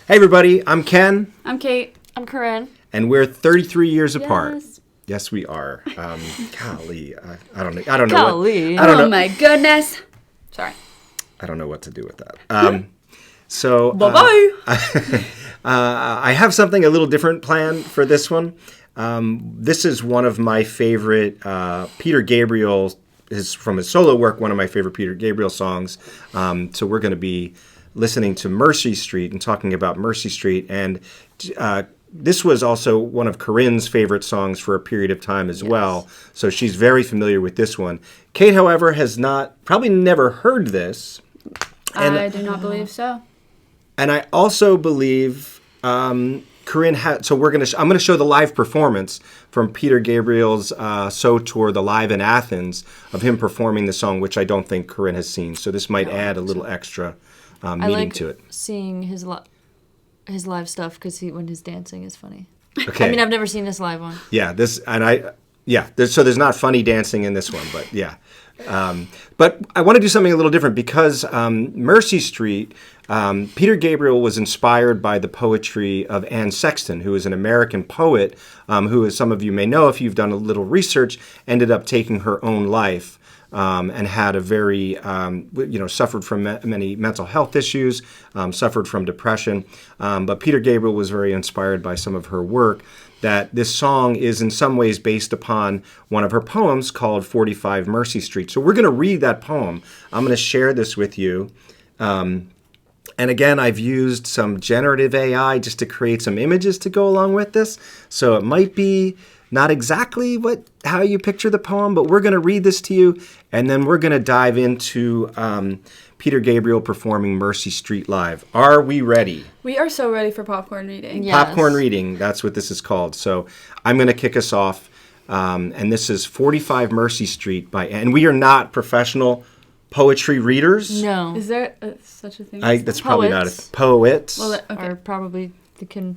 Hey everybody, I'm Ken. I'm Kate. I'm Corinne. And we're 33 years apart. Yes. Yes, we are. Golly, I don't know. I don't know. Golly. I don't know. My goodness. Sorry. I don't know what to do with that. Bye-bye. I have something a little different planned for this one. This is one of my favorite Peter Gabriel, from his solo work, one of my favorite Peter Gabriel songs. So we're going to be listening to Mercy Street and talking about Mercy Street. And this was also one of Corinne's favorite songs for a period of time as well. So she's very familiar with this one. Kate, however, has probably never heard this. And I do not believe so. And I also believe Corinne had. So I'm going to show the live performance from Peter Gabriel's So Tour, the Live in Athens, of him performing the song, which I don't think Corinne has seen. So this might add a little extra meaning to it. Seeing his live stuff because when his dancing is funny. Okay. I mean, I've never seen this live one. Yeah, there's not funny dancing in this one, but yeah. But I want to do something a little different because Mercy Street, Peter Gabriel was inspired by the poetry of Anne Sexton, who is an American poet who, as some of you may know if you've done a little research, ended up taking her own life. And had a very, suffered from many mental health issues, suffered from depression. But Peter Gabriel was very inspired by some of her work, that this song is in some ways based upon one of her poems called 45 Mercy Street. So we're going to read that poem. I'm going to share this with you. And again, I've used some generative AI just to create some images to go along with this. So it might be not exactly how you picture the poem, but we're going to read this to you, and then we're going to dive into Peter Gabriel performing Mercy Street live. Are we ready? We are so ready for popcorn reading. Yes. Popcorn reading, that's what this is called. So I'm going to kick us off, and this is 45 Mercy Street and we are not professional poetry readers. No. Is there such a thing? That's probably not a Poets. poet. Well, okay. Or probably they can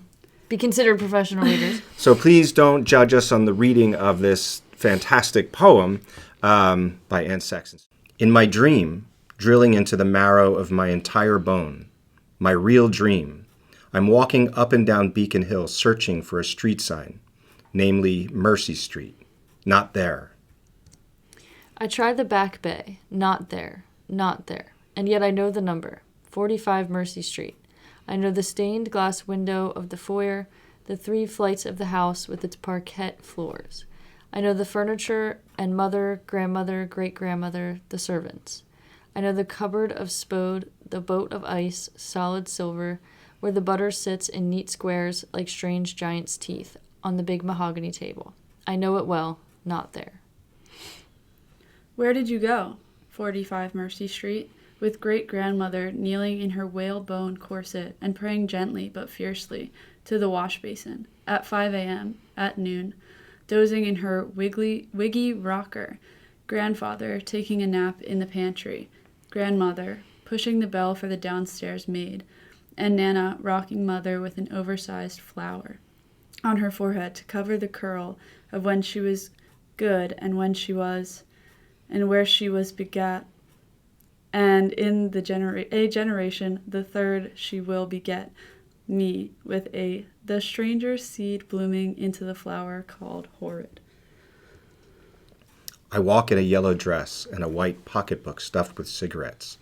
be considered professional readers. So please don't judge us on the reading of this fantastic poem by Anne Sexton. In my dream, drilling into the marrow of my entire bone, my real dream, I'm walking up and down Beacon Hill searching for a street sign, namely Mercy Street. Not there. I tried the back bay. Not there. Not there. And yet I know the number. 45 Mercy Street. I know the stained glass window of the foyer, the 3 flights of the house with its parquet floors. I know the furniture and mother, grandmother, great-grandmother, the servants. I know the cupboard of spode, the boat of ice, solid silver, where the butter sits in neat squares like strange giant's teeth on the big mahogany table. I know it well, not there. Where did you go? 45 Mercy Street, with great-grandmother kneeling in her whalebone corset and praying gently but fiercely to the wash basin, at 5 a.m., at noon, dozing in her wiggy rocker, grandfather taking a nap in the pantry, grandmother pushing the bell for the downstairs maid, and Nana rocking mother with an oversized flower on her forehead to cover the curl of when she was good and when she was, and where she was begat, and in a generation, the third, she will beget me with the stranger seed blooming into the flower called horrid. I walk in a yellow dress and a white pocketbook stuffed with cigarettes,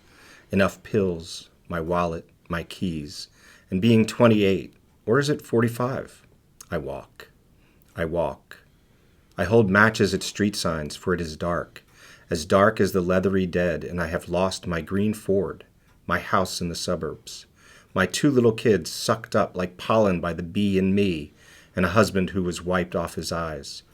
enough pills, my wallet, my keys, and being 28, or is it 45? I walk. I walk. I hold matches at street signs, for it is dark as the leathery dead, and I have lost my green Ford, my house in the suburbs, my 2 little kids sucked up like pollen by the bee in me, and a husband who has wiped off his eyes,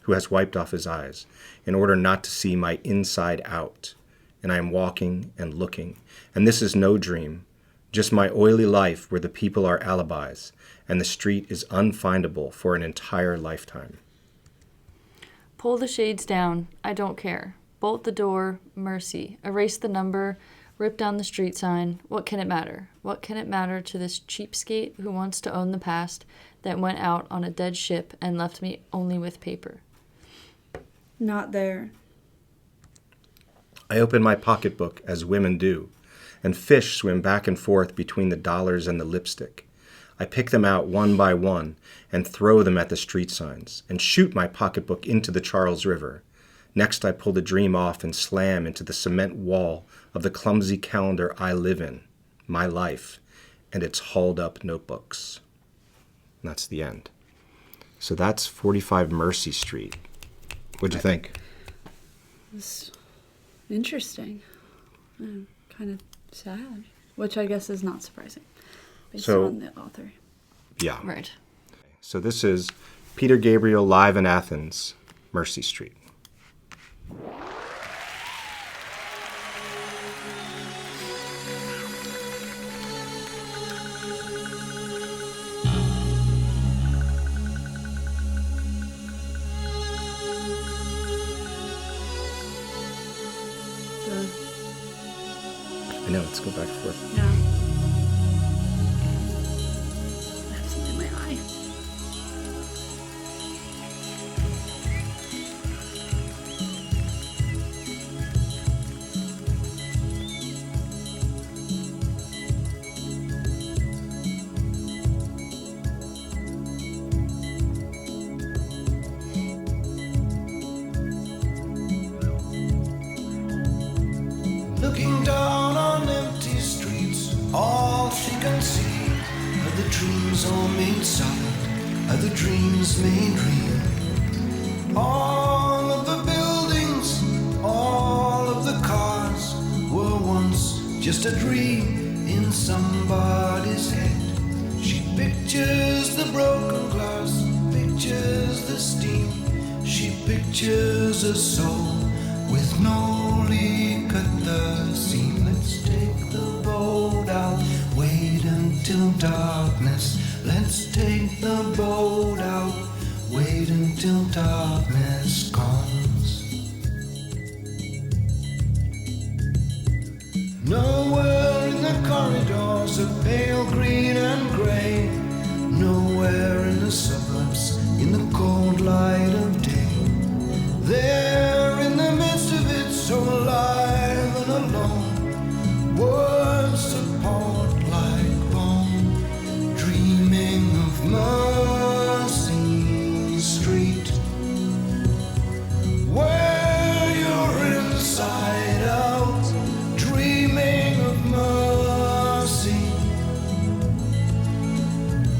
in order not to see my inside out. And I am walking and looking, and this is no dream, just my oily life where the people are alibis, and the street is unfindable for an entire lifetime. Pull the shades down. I don't care. Bolt the door, mercy. Erase the number, rip down the street sign. What can it matter? What can it matter to this cheapskate who wants to own the past that went out on a dead ship and left me only with paper? Not there. I open my pocketbook, as women do, and fish swim back and forth between the dollars and the lipstick. I pick them out one by one and throw them at the street signs and shoot my pocketbook into the Charles River. Next, I pull the dream off and slam into the cement wall of the clumsy calendar I live in, my life, and its hauled-up notebooks. And that's the end. So that's 45 Mercy Street. What'd you think? It's interesting. Kind of sad, which I guess is not surprising based on the author. Yeah. Right. So this is Peter Gabriel live in Athens, Mercy Street. I know, let's go back and forth. Yeah. I have something in my eye. Looking down on empty streets, all she can see are the dreams all made solid, are the dreams made real. All of the buildings, all of the cars were once just a dream in somebody's head. She pictures the broken glass, pictures the steam. She pictures a soul with no leak at the seam. Let's take the boat out, wait until darkness. Let's take the boat out, wait until darkness comes. Nowhere in the corridors of pale green and grey, nowhere in the suburbs in the cold light of day. There in the midst of it, so alive and alone, words support like bone, dreaming of Mercy Street, where you're inside out, dreaming of mercy,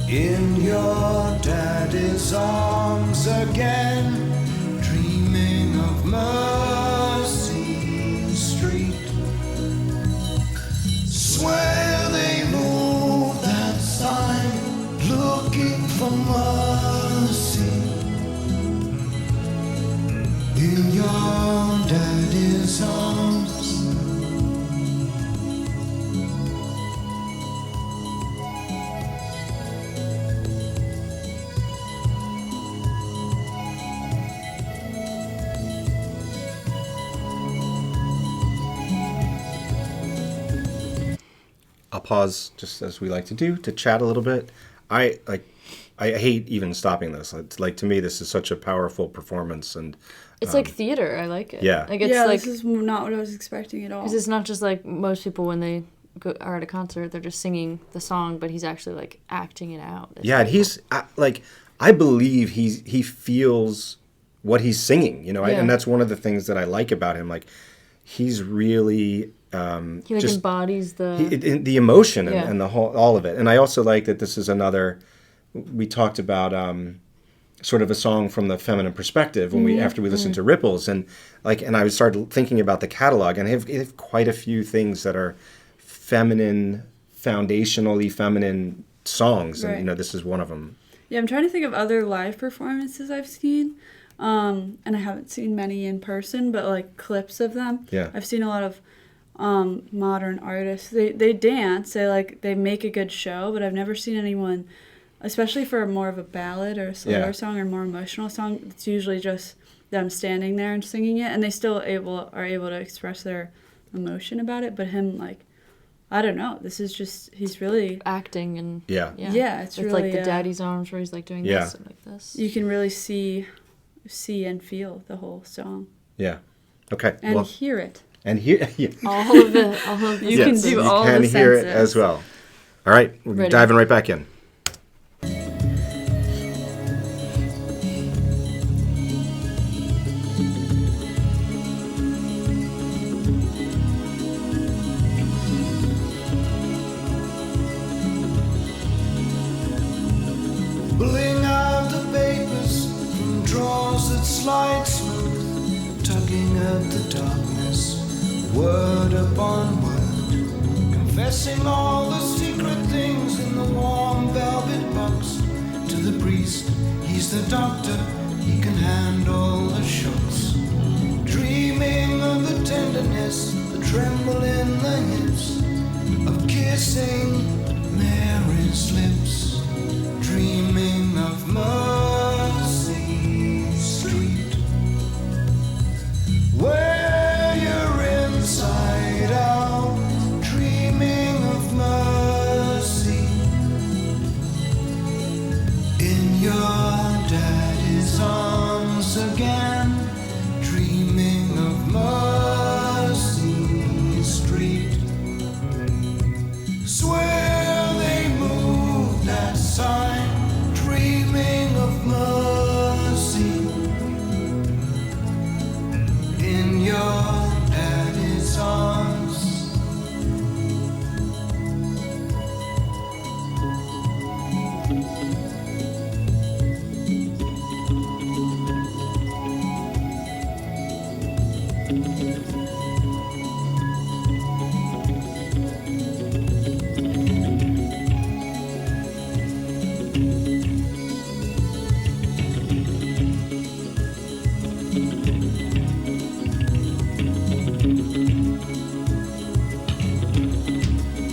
in your daddy's arms again. Mercy Street, swear they moved that sign, looking for mercy, in your daddy's arms. I'll pause, just as we like to do, to chat a little bit. I hate even stopping this. It's like, to me, this is such a powerful performance, and It's like theater. I like it. Yeah. Like it's Yeah, like this is not what I was expecting at all. because it's not just like most people when they are at a concert, they're just singing the song, but he's actually like acting it out. It's yeah, and really he's I believe he feels what he's singing, you know, Yeah. and that's one of the things that I like about him. Like, he's really cool. He like just embodies the the emotion Yeah. and the whole all of it. And I also like that this is another. We talked about sort of a song from the feminine perspective when after we listened to Ripples, and I started thinking about the catalog, and they have quite a few things that are feminine, foundationally feminine songs, and Right. this is one of them. Yeah, I'm trying to think of other live performances I've seen. And I haven't seen many in person, but like clips of them. Yeah. I've seen a lot of modern artists. They dance, they make a good show, but I've never seen anyone, especially for more of a ballad or a slower song or more emotional song, it's usually just them standing there and singing it, and they still are able to express their emotion about it. But him, I don't know. This is just, he's really, acting and Yeah. yeah, it's with really like the daddy's arms where he's like doing this and like this. you can really see and feel the whole song Yeah. Okay. and well, hear it. and here all of the You can do all you can the hear it senses. as well. All right, we're Ready. diving right back in. slide smooth, tugging at the darkness, word upon word, confessing all the secret things in the warm velvet box. To the priest, he's the doctor, he can handle the shocks. Dreaming of the tenderness, the tremble in the hips, of kissing Mary's lips. Dreaming of Mercy Street, where you're inside out, dreaming of mercy in your daddy's arms again, dreaming of Mercy Street. Swear they moved that sign, dreaming of mercy in your daddy's arms.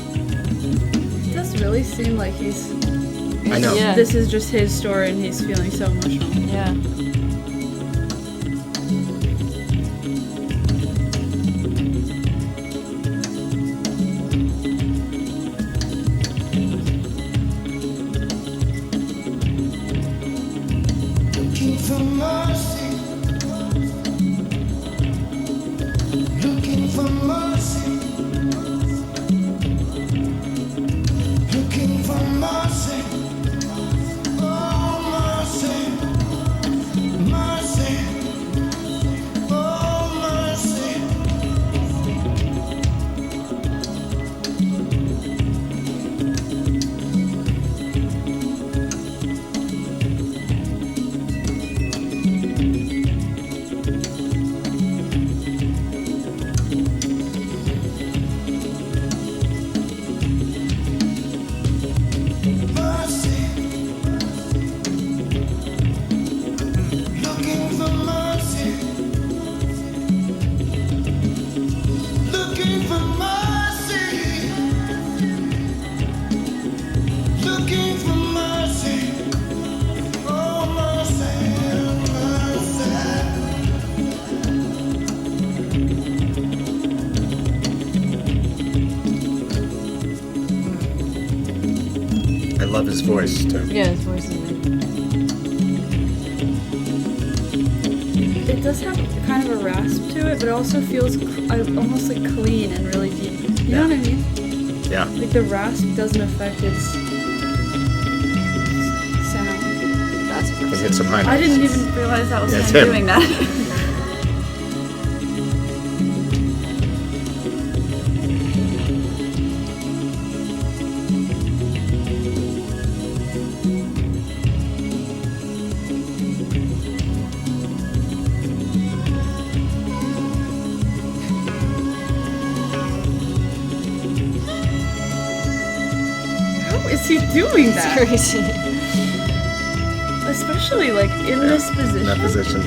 It does really seem like he's. I know. Yeah. This is just his story, and he's feeling so emotional. Yeah. Looking for mercy, looking for mercy, looking for mercy, oh mercy, mercy, oh mercy. Mercy, looking for mercy, looking for mercy, looking for mercy, oh mercy, I love his voice too. Yeah, his voice is amazing. It does have kind of a rasp to it, but it also feels almost like clean and really deep. You know what I mean? Yeah. Like the rasp doesn't affect its sound. That's Can hit some high I notes. didn't even realize that was Yeah, him it's him. doing that. How is he doing It's that? crazy. Especially like in this position. In that position.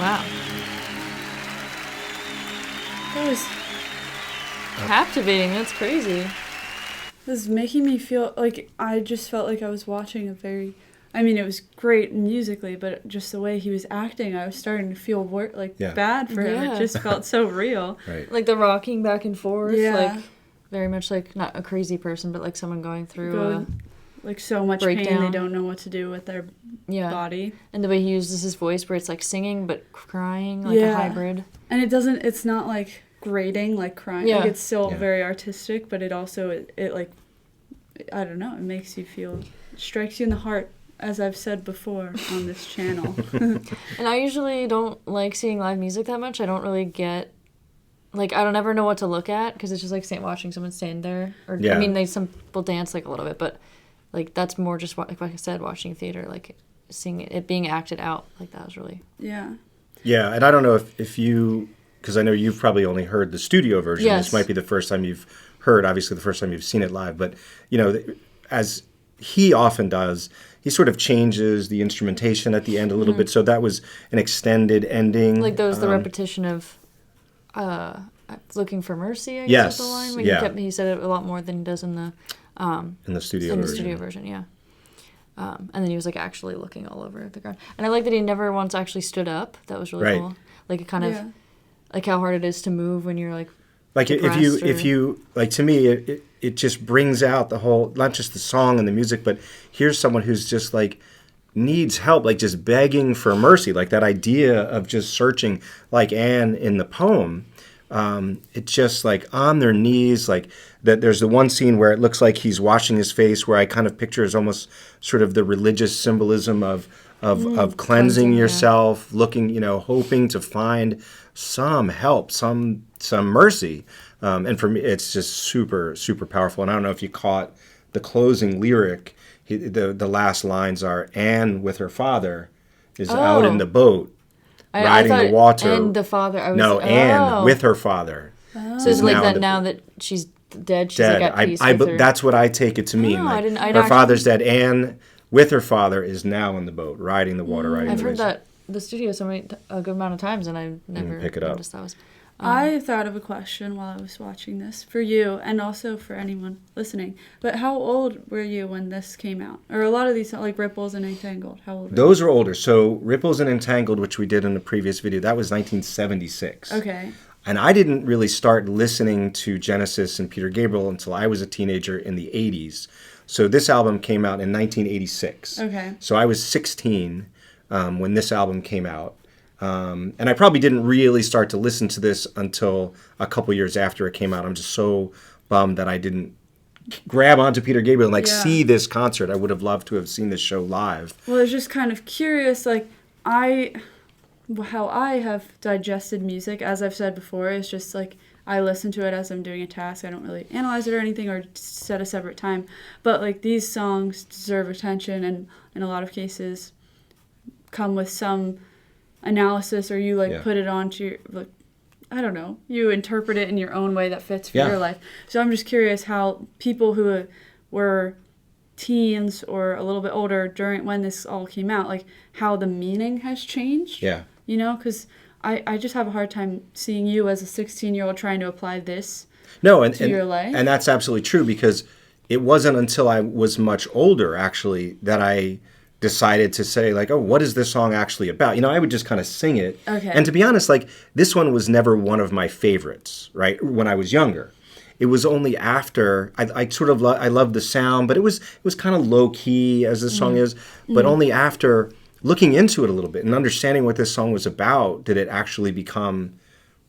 Wow. That was Captivating. That's crazy. It was making me feel like I just felt like I was watching a very. I mean, it was great musically, but just the way he was acting, I was starting to feel bad for him. Yeah. It just felt so real. Right. Like the rocking back and forth. Yeah. Like very much like not a crazy person, but like someone going through Like so much pain, breakdown. they don't know what to do with their body. And the way he uses his voice where it's like singing but crying, like a hybrid. And it's not like grating, like crying. Yeah. Like it's still Yeah. very artistic, but it also, it like, I don't know, it makes you feel, strikes you in the heart, as I've said before on this channel. And I usually don't like seeing live music that much. I don't really get, like, I don't ever know what to look at because it's just like watching someone stand there. Or Yeah. I mean, some people dance like a little bit, but like that's more just like I said, watching theater, like seeing it being acted out. Like that was really Yeah. Yeah, and I don't know if you, because I know you've probably only heard the studio version. Yes. This might be the first time you've heard, obviously the first time you've seen it live, but, you know, as he often does, he sort of changes the instrumentation at the end a little bit, so that was an extended ending. like there was the repetition of looking for mercy. I guess Yes, is the line. Where yeah. he said it a lot more than he does in the in the studio in the version. studio version, yeah. And then he was like actually looking all over the ground, and I like that he never once actually stood up. That was really Right. cool. Like it kind of Yeah. like how hard it is to move when you're like Like depressed if you like, to me it just brings out the whole, not just the song and the music, but here's someone who's just like needs help, like just begging for mercy, like that idea of just searching, like Anne in the poem. It's just like on their knees, like that. There's the one scene where it looks like he's washing his face, where I kind of picture as almost sort of the religious symbolism of cleansing cleansing, yeah. yourself, looking, you know, hoping to find some help, some mercy. And for me, it's just super, super powerful. And I don't know if you caught the closing lyric. The last lines are, Anne with her father is out in the boat, riding I the water. And the father. Anne with her father. So it's like that the- now that she's dead. She's Dead. like at peace with her. That's what I take it to mean. Oh, like, I'd her actually- father's dead. Anne with her father is now in the boat, riding the water, riding I've the heard waves. that the studio a good amount of times, and I've never pick it up. noticed that was. I thought of a question while I was watching this for you and also for anyone listening. But how old were you when this came out? Or a lot of these, like Ripples and Entangled, how old were Those are older. So Ripples and Entangled, which we did in the previous video, that was 1976. you? Okay. And I didn't really start listening to Genesis and Peter Gabriel until I was a teenager in the 80s. So this album came out in 1986. Okay. So I was 16 when this album came out. And I probably didn't really start to listen to this until a couple years after it came out. I'm just so bummed that I didn't grab onto Peter Gabriel and Yeah. see this concert. I would have loved to have seen this show live. Well, it's just kind of curious, like, how I have digested music, as I've said before, is just like I listen to it as I'm doing a task. I don't really analyze it or anything or set a separate time. But like these songs deserve attention, and in a lot of cases come with some analysis, or you like put it onto your, like, I don't know, you interpret it in your own way that fits for your life. So I'm just curious how people who were teens or a little bit older during when this all came out, like how the meaning has changed. Yeah. You know, because I just have a hard time seeing you as a 16-year-old trying to apply this to your life. And that's absolutely true, because it wasn't until I was much older, actually, that I decided to say, like, oh, what is this song actually about? You know, I would just kind of sing it. Okay. And to be honest, like, this one was never one of my favorites, right, when I was younger. It was only after I sort of I loved the sound, but it was kind of low key as this song is. But only after looking into it a little bit and understanding what this song was about did it actually become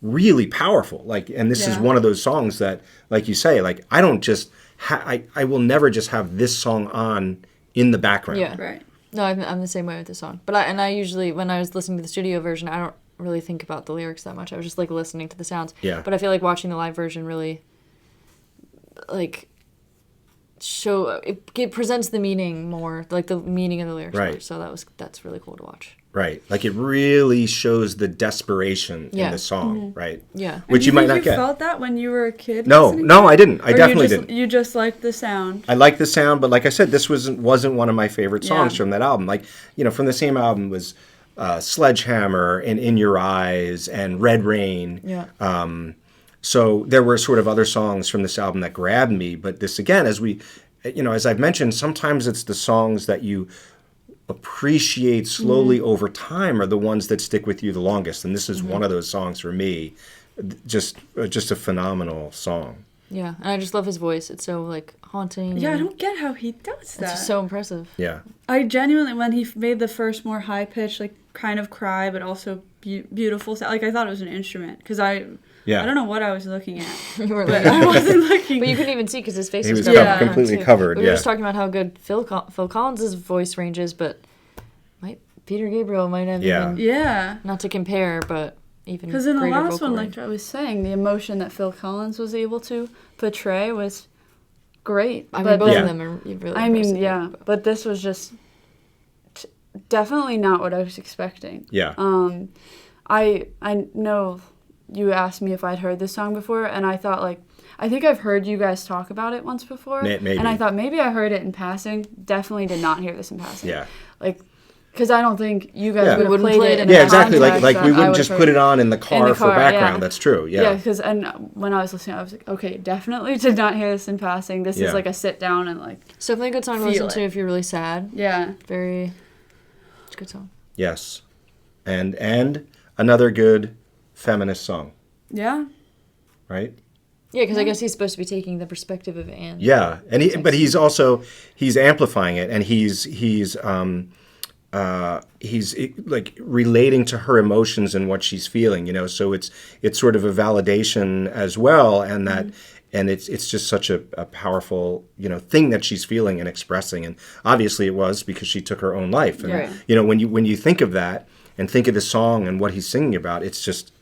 really powerful. Like, and this is one of those songs that, like you say, like I don't just I will never just have this song on in the background. Yeah. Right. No, I'm the same way with the song. But I usually, when I was listening to the studio version, I don't really think about the lyrics that much. I was just like listening to the sounds. Yeah. But I feel like watching the live version really, like, it presents the meaning more, like the meaning of the lyrics more. Right. So that's really cool to watch. Right. Like it really shows the desperation in the song, right? Yeah. Which And you might not you get. felt that when you were a kid? No, listening no, to it? I didn't. I Or definitely you just, didn't. You just liked the sound. I like the sound, but like I said, this wasn't one of my favorite songs Yeah. from that album. Like, you know, from the same album was Sledgehammer and In Your Eyes and Red Rain. Yeah. So there were sort of other songs from this album that grabbed me. But this, again, as I've mentioned, sometimes it's the songs that you appreciate slowly over time are the ones that stick with you the longest. And this is one of those songs for me. Just a phenomenal song. Yeah, and I just love his voice. It's so, like, haunting. Yeah, I don't get how he does that. It's just so impressive. Yeah. I genuinely, when he made the first more high-pitched, like, kind of cry, but also beautiful sound, like, I thought it was an instrument. Because I don't know what I was looking at. You were But like, I wasn't looking. but you couldn't even see because his face He was covered. Yeah. completely too. covered, We yeah. were just talking about how good Phil Collins' voice range is, but Peter Gabriel might have even, Yeah. not to compare, but even Because in the greater last vocal one, range. like I was saying, the emotion that Phil Collins was able to portray was great. I mean, But both Yeah. of them are really I mean, impressive, yeah, but this was just definitely not what I was expecting. Yeah. I know you asked me if I'd heard this song before, and I thought, like, I think I've heard you guys talk about it once before. Maybe. And I thought maybe I heard it in passing. Definitely did not hear this in passing. Yeah. Like, because I don't think you guys Yeah. would have Wouldn't played play it it in in Yeah, a exactly. Like context we that I wouldn't would just have put heard it on in the car for background. yeah. That's true. Yeah, Yeah. because when I was listening, I was like, okay, definitely did not hear this in passing. This Yeah. is like a sit down and like, It's definitely a good song to Feel listen it. to if you're really sad. yeah. It's a good song. Yes. And another good feminist song, Yeah. right? Yeah, because I guess he's supposed to be taking the perspective of Anne. Yeah. And he's amplifying it, and he's like relating to her emotions and what she's feeling, so it's sort of a validation as well, and that and it's just such a powerful thing that she's feeling and expressing. And obviously it was because she took her own life, and Right. when you think of that and think of the song and what he's singing about, it's just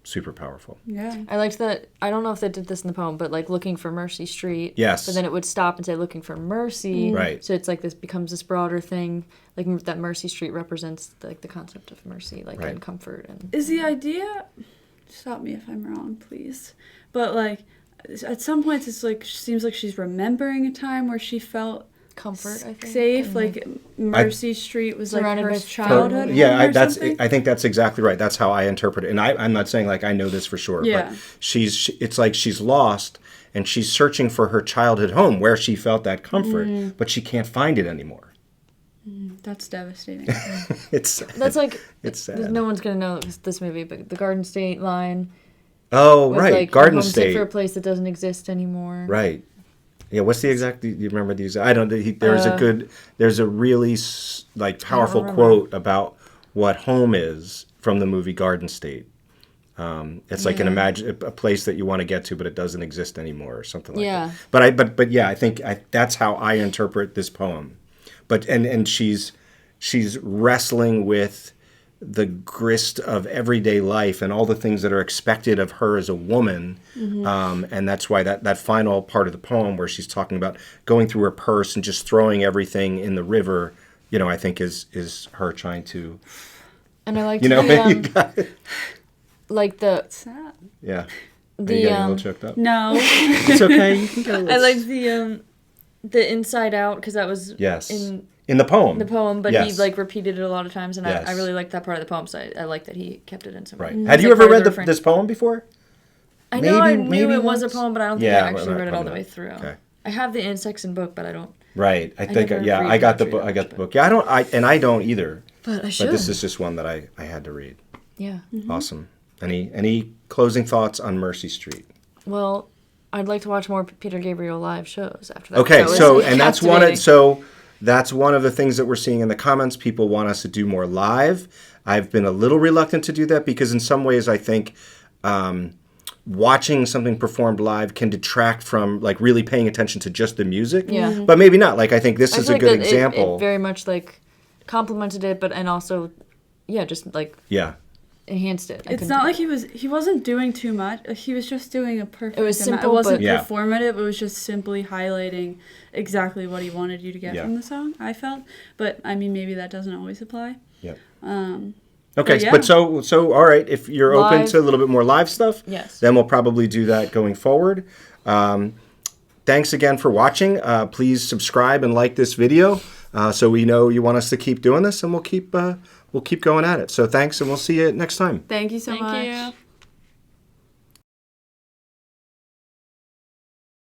super powerful. Yeah. I liked that. I don't know if they did this in the poem, but like looking for Mercy Street. Yes. But then it would stop and say looking for mercy. Right. So it's like this becomes this broader thing, like that Mercy Street represents like the concept of mercy, like Right. and comfort and. Is the idea, stop me if I'm wrong, please, but like at some points it's like seems like she's remembering a time where she felt Comfort, I think. safe, and, like Mercy Street was like Surrounded her by childhood home Yeah, or something? I think that's exactly right. That's how I interpret it. And I'm not saying like I know this for sure, Yeah. but it's like she's lost and she's searching for her childhood home where she felt that comfort, but she can't find it anymore. That's devastating. It's sad. That's like It's sad. no one's gonna know this movie, but the Garden State line. Oh, With, right. Like, Garden homesick State. for a place that doesn't exist anymore. Right. Yeah, what's the exact, do you remember the exact, I don't, there's a really like powerful remember. quote about what home is from the movie Garden State. It's like a place that you want to get to, but it doesn't exist anymore or something like Yeah. that. But yeah, I think that's how I interpret this poem. But, and she's wrestling with the grist of everyday life and all the things that are expected of her as a woman. And that's why that final part of the poem where she's talking about going through her purse and just throwing everything in the river, I think is her trying to, And I like you the like the Sad. yeah. Are The, you getting a little choked up? No. It's okay. You can get a little. I like the Inside Out because that was Yes. in the poem. the poem, but Yes. he like repeated it a lot of times, and Yes. I really like that part of the poem. So I like that he kept it in some. Right. It's Had you like ever part of read refrain. this poem before? I know I knew maybe it was a once? poem, but I don't think Yeah, I actually well, read it all the probably way through. Okay. I have the Anne Sexton book, but I don't. Right. I think never yeah. read I got the poetry book. that I got much, the book. Yeah. I don't either. But I should. But this is just one that I had to read. Yeah. Awesome. Any closing thoughts on Mercy Street? Well, I'd like to watch more Peter Gabriel live shows after that. Okay, That was so and that's captivating. that's one of the things that we're seeing in the comments. People want us to do more live. I've been a little reluctant to do that because in some ways I think watching something performed live can detract from like really paying attention to just the music. Yeah. But maybe not. Like I think this I is feel a like good that example. It very much like complemented it, but and also, yeah, just like Yeah. enhanced it. It's not like he wasn't doing too much. He was just doing a perfect It was amount. simple, It wasn't but- Yeah. performative. It was just simply highlighting exactly what he wanted you to get Yeah. from the song, I felt. But, I mean, maybe that doesn't always apply. Yep. But Okay, yeah. but so all right, if you're open Live. to a little bit more live stuff, Yes. then we'll probably do that going forward. Thanks again for watching. Please subscribe and like this video. So we know you want us to keep doing this, and we'll keep going at it. So thanks, and we'll see you next time. Thank you so much. Thank you.